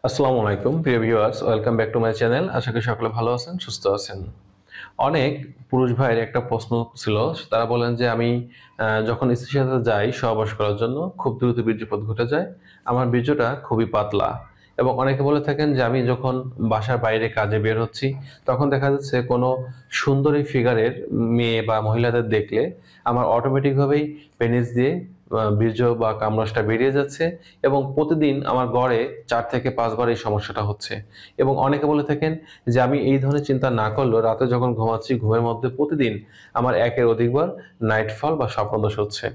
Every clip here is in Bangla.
আসসালামু আলাইকুম প্রিয় viewers, welcome back to my channel. আশা করি সকলে ভালো আছেন, সুস্থ আছেন। অনেক পুরুষ ভাইয়ের একটা প্রশ্ন ছিল। তারা বলেন যে আমি যখন স্ত্রীর সাথে যাই সহবাস করার জন্য খুব দ্রুত বীর্যপাত ঘটে যায়। আমার বীর্যটা খুবই পাতলা। এবং অনেকে বলে থাকেন যে আমি যখন বাসার বাইরে কাজে বের হচ্ছি তখন দেখা যাচ্ছে কোনো সুন্দরী ফিগারের মেয়ে বা মহিলাদের দেখলে আমার অটোমেটিকভাবেই পেনিস দিয়ে বীর্য বা কামরসটা বেরিয়ে যাচ্ছে এবং প্রতিদিন আমার গড়ে ৪ থেকে ৫ বার এই সমস্যাটা হচ্ছে। এবং অনেকে বলে থাকেন যে আমি এই ধরনের চিন্তা না করলেও রাতে যখন ঘুমাচ্ছি ঘুমের মধ্যে প্রতিদিন আমার একের অধিকবার নাইটফল বা স্বপ্নদোষ হচ্ছে।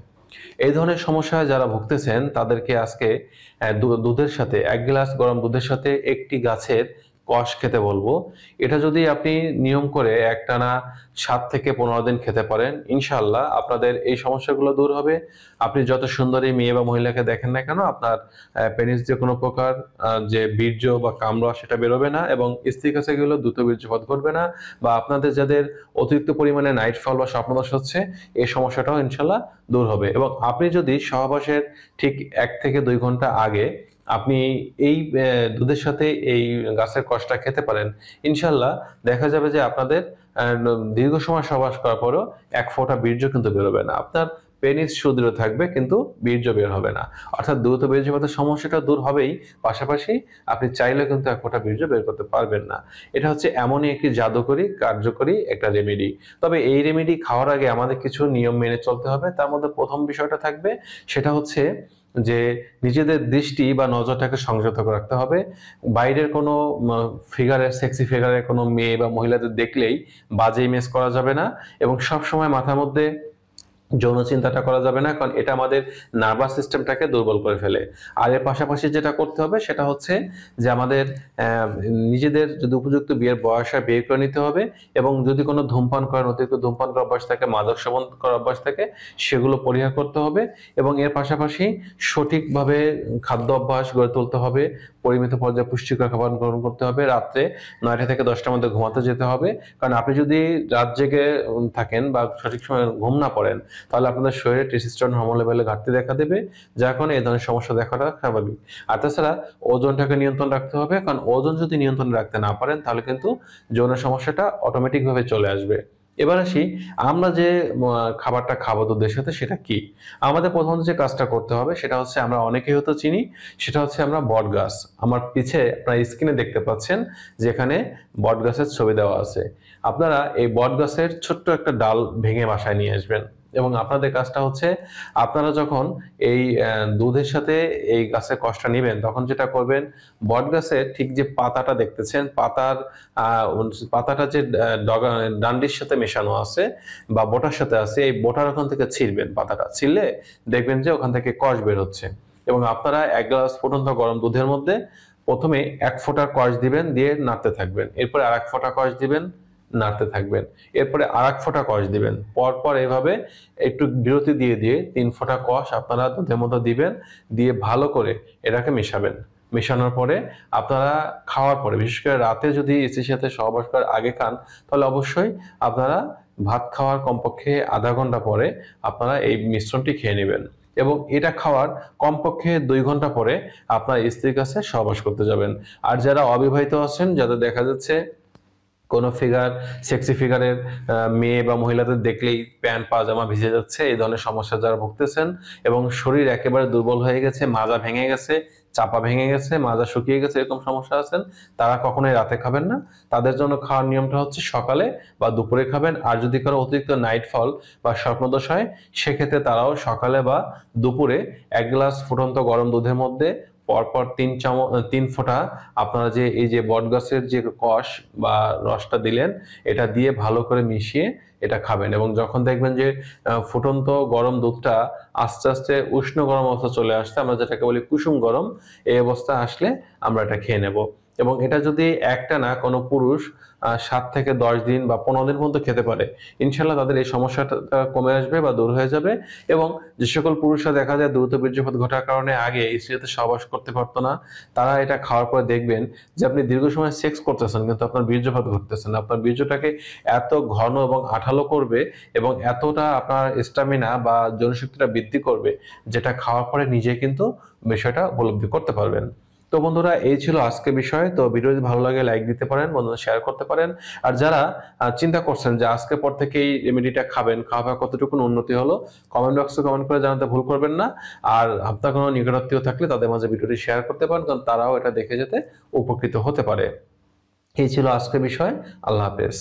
এই ধরনের সমস্যায় যারা ভুগতেছেন তাদেরকে আজকে দুধের সাথে ১ গ্লাস গরম দুধের সাথে একটি গাছের কষ খেতে বলবো। এটা যদি আপনি নিয়ম করে একটানা ৭ থেকে ১৫ দিন খেতে পারেন, ইনশাআল্লাহ আপনাদের এই সমস্যাগুলো দূর হবে। আপনি যত সুন্দরী মেয়ে বা মহিলাকে দেখেন না কেন, আপনার পেনিস দিয়ে কোনো প্রকার যে বীর্য বা কামড়া সেটা বেরোবে না এবং স্ত্রীর কাছে গেলেও দ্রুত বীর্যপাত ঘটবে না, বা আপনাদের যাদের অতিরিক্ত পরিমাণে নাইটফল বা স্বপ্নদোষ হচ্ছে এই সমস্যাটাও ইনশাআল্লাহ দূর হবে। এবং আপনি যদি সহবাসের ঠিক ১ থেকে ২ ঘন্টা আগে আপনি এই দুধের সাথে এই গাছের কষটা খেতে পারেন, ইনশাআল্লাহ দেখা যাবে যে আপনাদের দীর্ঘ সময় সহবাস করার পরেও ১ ফোঁটা বীর্য কিন্তু বেরোবে না। আপনার পেনিস সুদৃঢ় থাকবে কিন্তু বীর্য বের হবে না। অর্থাৎ দ্রুত বীর্যপাতের সমস্যাটা দূর হবেই, পাশাপাশি আপনি চাইলেও কিন্তু ১ ফোঁটা বীর্য বের করতে পারবেন না। এটা হচ্ছে এমনই একটি জাদুকরী, কার্যকরী একটা রেমেডি। তবে এই রেমেডি খাওয়ার আগে আমাদের কিছু নিয়ম মেনে চলতে হবে। তার মধ্যে ১ম বিষয়টা থাকবে সেটা হচ্ছে যে নিজেদের দৃষ্টি বা নজরটাকে সংযত করে রাখতে হবে। বাইরের কোনো ফিগারের, সেক্সি ফিগারের কোনো মেয়ে বা মহিলাদের দেখলেই বাজে ইমেজ করা যাবে না এবং সবসময় মাথার মধ্যে যৌন চিন্তাটা করা যাবে না, কারণ এটা আমাদের নার্ভাস সিস্টেমটাকে দুর্বল করে ফেলে। আর এর পাশাপাশি যেটা করতে হবে সেটা হচ্ছে যে আমাদের নিজেদের যদি উপযুক্ত বিয়ের বয়স হয় বিয়ে করে নিতে হবে এবং যদি কোনো ধূমপান করেন, অতিরিক্ত ধূমপান করার অভ্যাস থাকে, মাদক সেবন করার অভ্যাস থাকে, সেগুলো পরিহার করতে হবে এবং এর পাশাপাশি সঠিকভাবে খাদ্য অভ্যাস গড়ে তুলতে হবে। পরিমিত পর্যায়ে পুষ্টিকর খাবার গ্রহণ করতে হবে। রাত্রে ৯টা থেকে ১০টার মধ্যে ঘুমাতে যেতে হবে, কারণ আপনি যদি রাত জেগে থাকেন বা সঠিক সময়ে ঘুম না পড়েন তাহলে আপনাদের শরীরে টেস্টোস্টেরন হরমোন লেভেলে ঘাটতি দেখা দেবে, যার কারণে এই ধরনের সমস্যা দেখাটা স্বাভাবিক। আর তাছাড়া ওজনটাকে নিয়ন্ত্রণ রাখতে হবে, কারণ ওজন যদি নিয়ন্ত্রণে রাখতে না পারেন তাহলে কিন্তু যৌন সমস্যাটা অটোমেটিক ভাবে চলে আসবে। এবার আসি আমরা যে খাবারটা খাবো দুধের সাথে সেটা কি। আমাদের প্রথমত যে কাজটা করতে হবে সেটা হচ্ছে, আমরা অনেকেই হয়তো চিনি, সেটা হচ্ছে আমরা বট গাছ। আমার পিছে আপনারা স্ক্রিনে দেখতে পাচ্ছেন যেখানে বট গাছের ছবি দেওয়া আছে। আপনারা এই বট গাছের ছোট্ট একটা ডাল ভেঙে বাসায় নিয়ে আসবেন এবং আপনাদের কাজটা হচ্ছে, আপনারা যখন এই দুধের সাথে এই গাছের কষটা নিবেন তখন যেটা করবেন, বট গাছের ঠিক যে পাতাটা দেখতেছেন, পাতাটা যে ডান্ডির সাথে মেশানো আছে বা বোটার সাথে আছে, এই বোটার ওখান থেকে ছিঁড়বেন। পাতাটা ছিঁড়লে দেখবেন যে ওখান থেকে কষ বের হচ্ছে এবং আপনারা ১ গ্লাস ফুটন্ত গরম দুধের মধ্যে প্রথমে ১ ফোঁটা কষ দিবেন, দিয়ে নাড়তে থাকবেন। এরপরে আর ১ ফোঁটা কষ দিবেন, নাড়তে থাকবেন। এরপরে আর ১ ফোঁটা কষ দিবেন। পরপর এভাবে একটু বিরতি দিয়ে দিয়ে ৩ ফোঁটা কষ আপনারা দুধের মধ্যে দিবেন, দিয়ে ভালো করে এটাকে মেশাবেন। মেশানোর পরে আপনারা খাওয়ার পরে, বিশেষ করে রাতে যদি স্ত্রীর সাথে সহবাস করার আগে খান তাহলে অবশ্যই আপনারা ভাত খাওয়ার কমপক্ষে ০.৫ ঘন্টা পরে আপনারা এই মিশ্রণটি খেয়ে নেবেন এবং এটা খাওয়ার কমপক্ষে ২ ঘন্টা পরে আপনার স্ত্রীর কাছে সহবাস করতে যাবেন। আর যারা অবিবাহিত আছেন, যাদের দেখা যাচ্ছে কোনো ফিগার, সেক্সি ফিগারের মেয়ে বা মহিলাদের দেখলেই প্যান্ট পাজামা ভিজে যাচ্ছে, এই ধরনের সমস্যা যারা ভুগতেছেন এবং শরীর একেবারে দুর্বল হয়ে গেছে, মাজা ভেঙে গেছে, চাপা ভেঙে গেছে, মাজা শুকিয়ে গেছে, এরকম সমস্যা আছেন, তারা কখনোই রাতে খাবেন না। তাদের জন্য খাওয়ার নিয়মটা হচ্ছে সকালে বা দুপুরে খাবেন। আর যদি কারো অতিরিক্ত নাইটফল বা স্বপ্নদোষ হয় সেক্ষেত্রে তারাও সকালে বা দুপুরে ১ গ্লাস ফুটন্ত গরম দুধের মধ্যে পরপর ৩ ফোঁটা আপনারা যে এই যে বটগাছের যে কষ বা রসটা দিলেন এটা দিয়ে ভালো করে মিশিয়ে এটা খাবেন এবং যখন দেখবেন যে ফুটন্ত গরম দুধটা আস্তে আস্তে উষ্ণ গরম অবস্থা চলে আসছে, আমরা যেটাকে বলি কুসুম গরম, এই অবস্থা আসলে আমরা এটা খেয়ে নেব। এবং এটা যদি একটানা কোনো পুরুষ ৭ থেকে ১০ দিন বা ১৫ দিন পর্যন্ত খেতে পারে, ইনশাআল্লাহ তাদের এই সমস্যাটা কমে আসবে বা দূর হয়ে যাবে। এবং যে সকল পুরুষরা দেখা যায় দ্রুত বীর্যপাত ঘটার কারণে আগে স্ত্রীর সাথে সহবাস করতে পারতো না, তারা এটা খাওয়ার পরে দেখবেন যে আপনি দীর্ঘ সময় সেক্স করতেছেন কিন্তু আপনার বীর্যপাত ঘটতেছে না। আপনার বীর্যটাকে এত ঘন এবং আঠালো করবে এবং এতটা আপনার স্ট্যামিনা বা যৌনশক্তিটা বৃদ্ধি করবে, যেটা খাওয়ার পরে নিজে কিন্তু বিষয়টা উপলব্ধি করতে পারবেন। তো বন্ধুরা, এই ছিল আজকের বিষয়। তো ভিডিও যদি ভালো লাগে লাইক দিতে পারেন, বন্ধুদের শেয়ার করতে পারেন। আর যারা চিন্তা করছেন যে আজকের পর থেকেই রেমেডিটা খাবেন, খাওয়া কতটুকু উন্নতি হলো, কমেন্ট বক্সে কমেন্ট করে জানাতে ভুল করবেন না। আর আপনার কোনো নিকটাত্মীয় থাকলে তাদের মাঝে ভিডিওটি শেয়ার করতে পারেন, কারণ তারাও এটা দেখে যেতে উপকৃত হতে পারে। এই ছিল আজকের বিষয়। আল্লাহ হাফেজ।